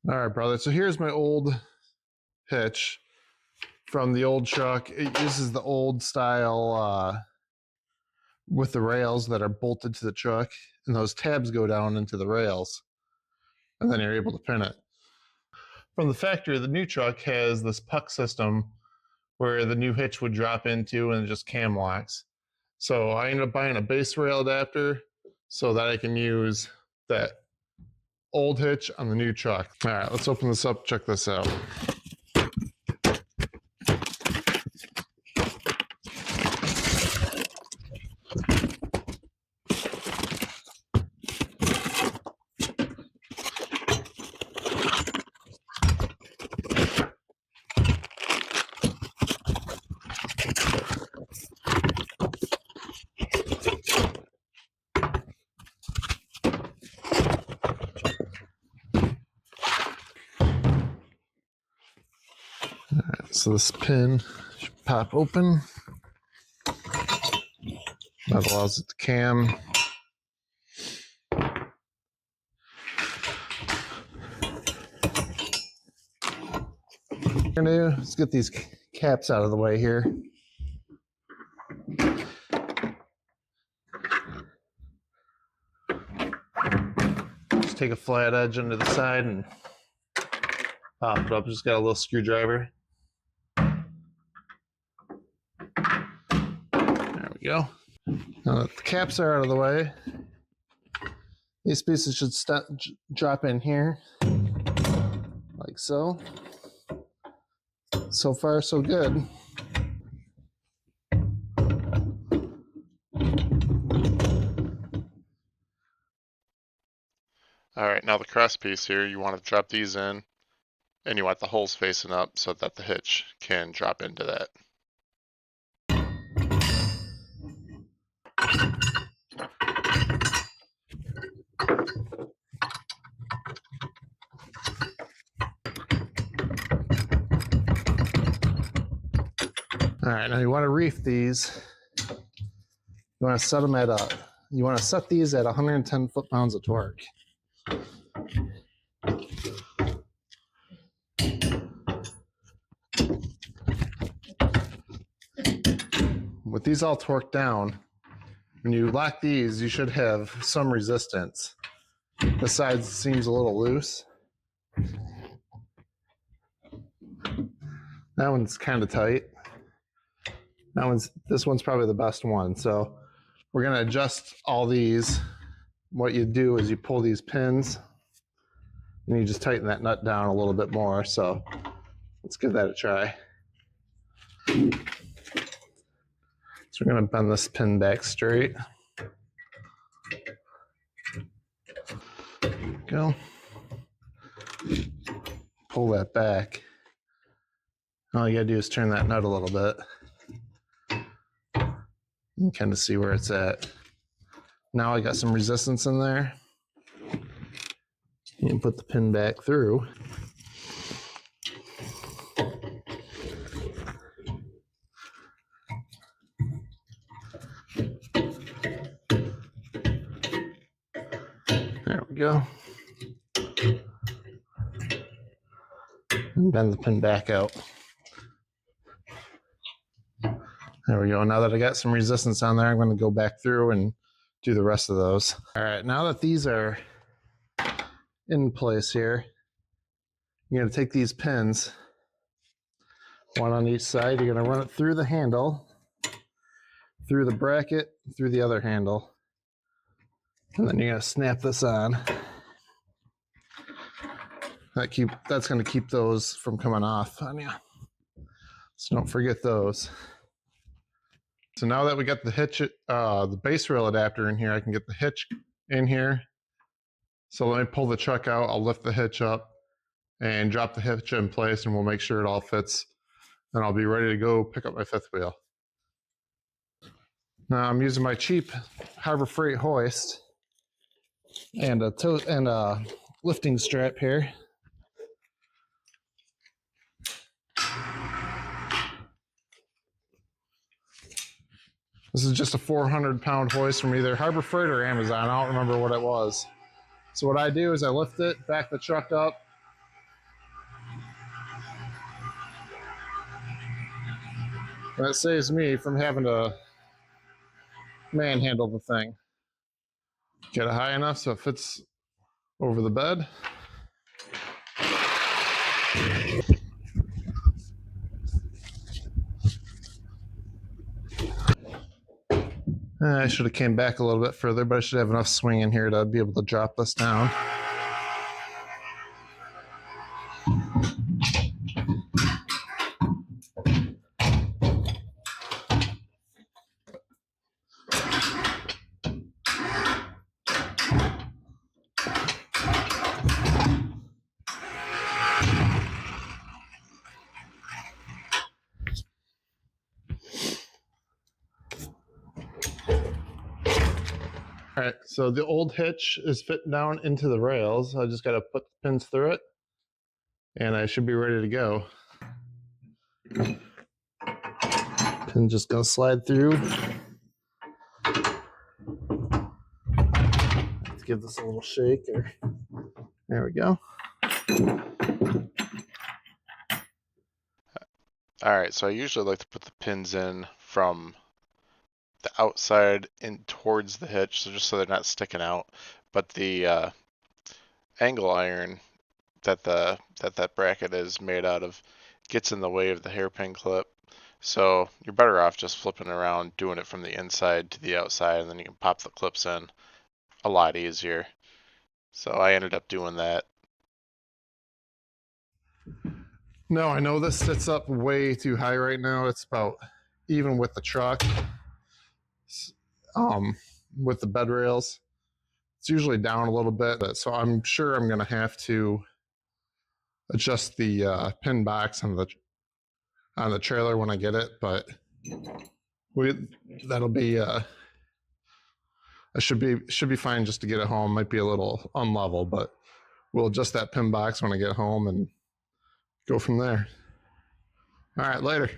All right, brother. So here's my old hitch from the old truck. This is the old style with the rails that are bolted to the truck, and those tabs go down into the rails, and then you're able to pin it. From the factory, the new truck has this puck system where the new hitch would drop into and just cam locks. So I ended up buying a base rail adapter so that I can use that old hitch on the new truck. All right, let's open this up, check this out. So this pin should pop open. That allows it to cam. Let's get these caps out of the way here. Just take a flat edge into the side and pop it up. Just got a little screwdriver. There we go. Now that the caps are out of the way, these pieces should drop in here, like so. So far, so good. All right, now the cross piece here, you want to drop these in, and you want the holes facing up so that the hitch can drop into that. All right, now you want to reef these. You want to set them at you want to set these at 110 foot-pounds of torque. With these all torqued down, when you lock these, you should have some resistance. The side seems a little loose. That one's kind of tight. This one's probably the best one. So we're going to adjust all these. What you do is you pull these pins and you just tighten that nut down a little bit more. So let's give that a try. So we're going to bend this pin back straight. There we go. Pull that back. All you got to do is turn that nut a little bit. You can kind of see where it's at. Now I got some resistance in there. You can put the pin back through. There we go. And bend the pin back out. There we go. Now that I got some resistance on there, I'm going to go back through and do the rest of those. All right, now that these are in place here, you're going to take these pins, one on each side. You're going to run it through the handle, through the bracket, through the other handle, and then you're going to snap this on. That's going to keep those from coming off on you. So don't forget those. So now that we got the hitch, the base rail adapter in here, I can get the hitch in here. So let me pull the truck out. I'll lift the hitch up and drop the hitch in place, and we'll make sure it all fits. And I'll be ready to go pick up my fifth wheel. Now I'm using my cheap Harbor Freight hoist and a lifting strap here. This is just a 400-pound hoist from either Harbor Freight or Amazon. I don't remember what it was. So what I do is I lift it, back the truck up, That saves me from having to manhandle the thing. Get it high enough so it fits over the bed. I should have came back a little bit further, but I should have enough swing in here to be able to drop this down. All right, so the old hitch is fitting down into the rails. I just got to put the pins through it, and I should be ready to go. Pin just gonna slide through. Let's give this a little shake. There we go. All right, so I usually like to put the pins in from the outside in towards the hitch, so just so they're not sticking out. But the angle iron that bracket is made out of gets in the way of the hairpin clip. So you're better off just flipping around, doing it from the inside to the outside, and then you can pop the clips in a lot easier. So I ended up doing that. No, I know this sits up way too high right now. It's about even with the truck, with the bed rails. It's usually down a little bit, so I'm sure I'm going to have to adjust the pin box on the trailer when I get it. But that'll be I should be fine just to get it home. Might be a little unlevel, but we'll adjust that pin box when I get home and go from there. All right, later.